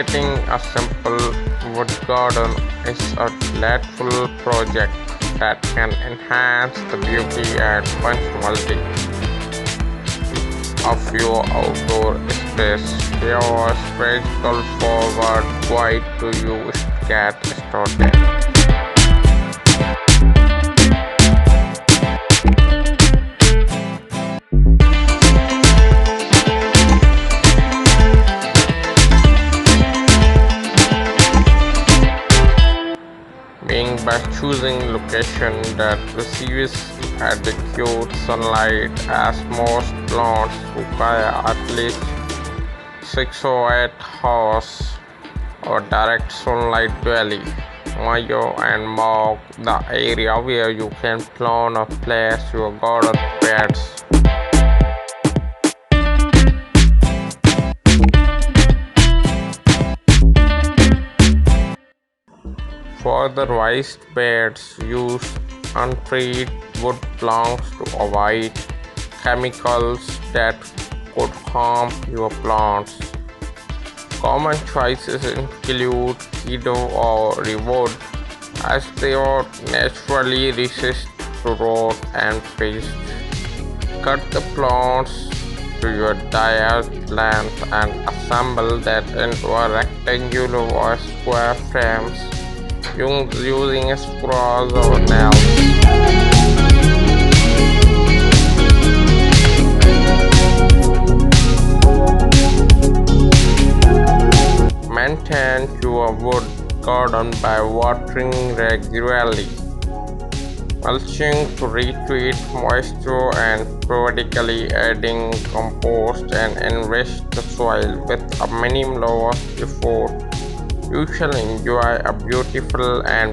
Creating a simple wood garden is a delightful project that can enhance the beauty and functionality of your outdoor space. Here is practical forward guide to you get started. Being by choosing location that receives adequate sunlight, as most plants require at least 6 or 8 hours of direct sunlight daily. Measure and mark the area where you can plant or place your garden beds. For the raised beds, use untreated wood planks to avoid chemicals that could harm your plants. Common choices include cedar or redwood, as they are naturally resist to rot and pest. Cut the plants to your desired length and assemble that into a rectangular or square frames using screws or nails. Maintain your wood garden by watering regularly, mulching to retrieve moisture, and periodically adding compost and enrich the soil with a minimum of effort. You shall enjoy a beautiful and